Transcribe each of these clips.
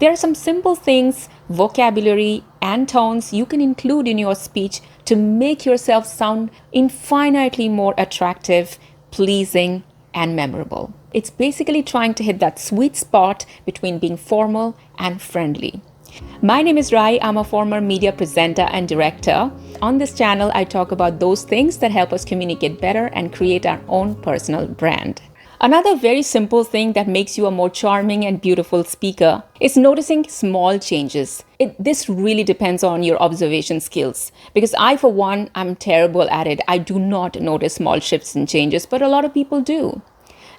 There are some simple things, vocabulary and tones you can include in your speech to make yourself sound infinitely more attractive, pleasing, and memorable. It's basically trying to hit that sweet spot between being formal and friendly. My name is Rai. I'm a former media presenter and director. On this channel, I talk about those things that help us communicate better and create our own personal brand. Another very simple thing that makes you a more charming and beautiful speaker is noticing small changes. This really depends on your observation skills, because I, for one, I'm terrible at it. I do not notice small shifts and changes, but a lot of people do.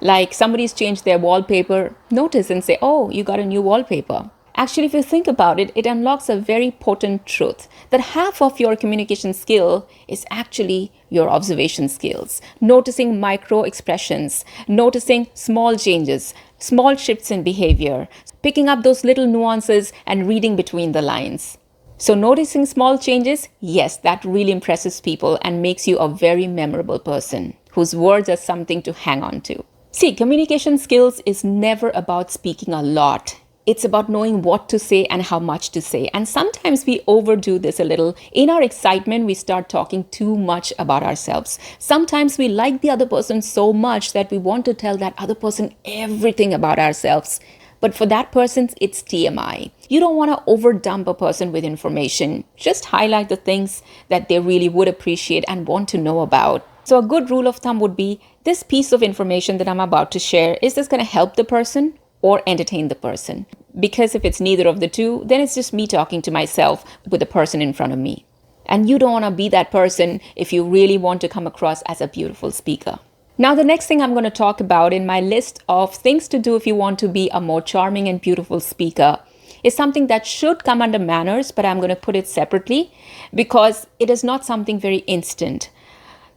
Like somebody's changed their wallpaper, notice and say, oh, you got a new wallpaper. Actually, if you think about it, it unlocks a very potent truth that half of your communication skill is actually your observation skills, noticing micro expressions, noticing small changes, small shifts in behavior, picking up those little nuances and reading between the lines. So noticing small changes, yes, that really impresses people and makes you a very memorable person whose words are something to hang on to. See, communication skills is never about speaking a lot. It's about knowing what to say and how much to say. And sometimes we overdo this a little. In our excitement, we start talking too much about ourselves. Sometimes we like the other person so much that we want to tell that other person everything about ourselves. But for that person, it's TMI. You don't want to overdump a person with information. Just highlight the things that they really would appreciate and want to know about. So a good rule of thumb would be, this piece of information that I'm about to share, is this going to help the person or entertain the person? Because if it's neither of the two, then it's just me talking to myself with the person in front of me. And you don't want to be that person if you really want to come across as a beautiful speaker. Now, the next thing I'm going to talk about in my list of things to do if you want to be a more charming and beautiful speaker is something that should come under manners, but I'm going to put it separately because it is not something very instant.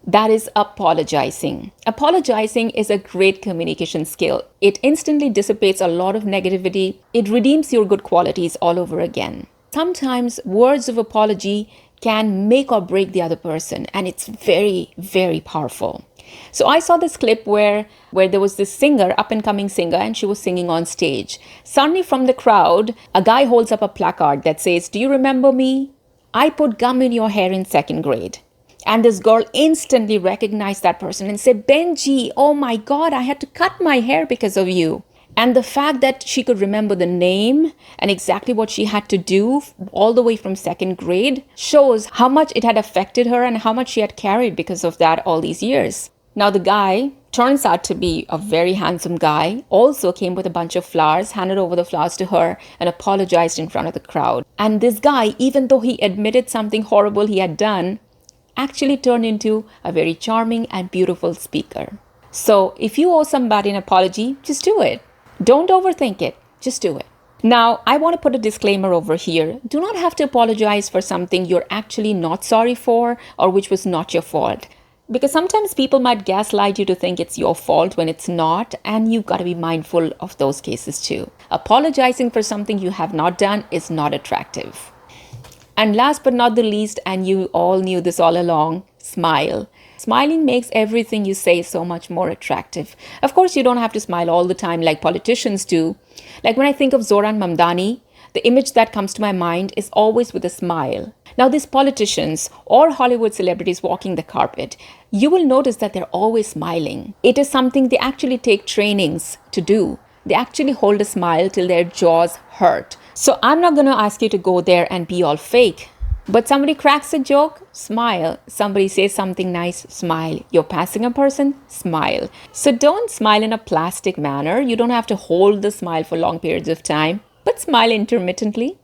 That is apologizing. Apologizing is a great communication skill. It instantly dissipates a lot of negativity. It redeems your good qualities all over again. Sometimes words of apology can make or break the other person, and it's very, very powerful. So I saw this clip where there was this singer, up-and-coming singer, and she was singing on stage. Suddenly from the crowd, a guy holds up a placard that says, "Do you remember me? I put gum in your hair in second grade." And this girl instantly recognized that person and said, "Benji, oh my God, I had to cut my hair because of you." And the fact that she could remember the name and exactly what she had to do all the way from second grade shows how much it had affected her and how much she had carried because of that all these years. Now the guy turns out to be a very handsome guy, also came with a bunch of flowers, handed over the flowers to her and apologized in front of the crowd. And this guy, even though he admitted something horrible he had done, actually turned into a very charming and beautiful speaker. So if you owe somebody an apology, just do it. Don't overthink it. Just do it. Now, I want to put a disclaimer over here. Do not have to apologize for something you're actually not sorry for or which was not your fault. Because sometimes people might gaslight you to think it's your fault when it's not, and you've got to be mindful of those cases too. Apologizing for something you have not done is not attractive. And last but not the least, and you all knew this all along, smile. Smiling makes everything you say so much more attractive. Of course, you don't have to smile all the time like politicians do. Like when I think of Zohran Mamdani, the image that comes to my mind is always with a smile. Now, these politicians or Hollywood celebrities walking the carpet, you will notice that they're always smiling. It is something they actually take trainings to do. They actually hold a smile till their jaws hurt. So I'm not going to ask you to go there and be all fake. But somebody cracks a joke, smile. Somebody says something nice, smile. You're passing a person, smile. So don't smile in a plastic manner. You don't have to hold the smile for long periods of time, but smile intermittently.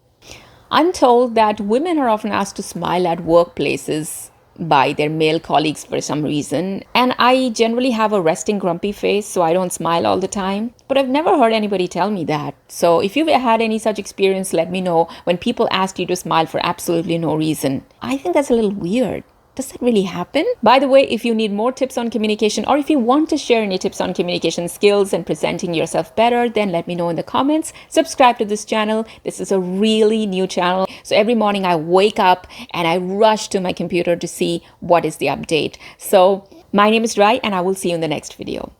I'm told that women are often asked to smile at workplaces by their male colleagues for some reason. And I generally have a resting grumpy face, so I don't smile all the time. But I've never heard anybody tell me that. So if you've had any such experience, let me know when people ask you to smile for absolutely no reason. I think that's a little weird. Does that really happen? By the way, if you need more tips on communication or if you want to share any tips on communication skills and presenting yourself better, then let me know in the comments. Subscribe to this channel. This is a really new channel. So every morning I wake up and I rush to my computer to see what is the update. So my name is Rai and I will see you in the next video.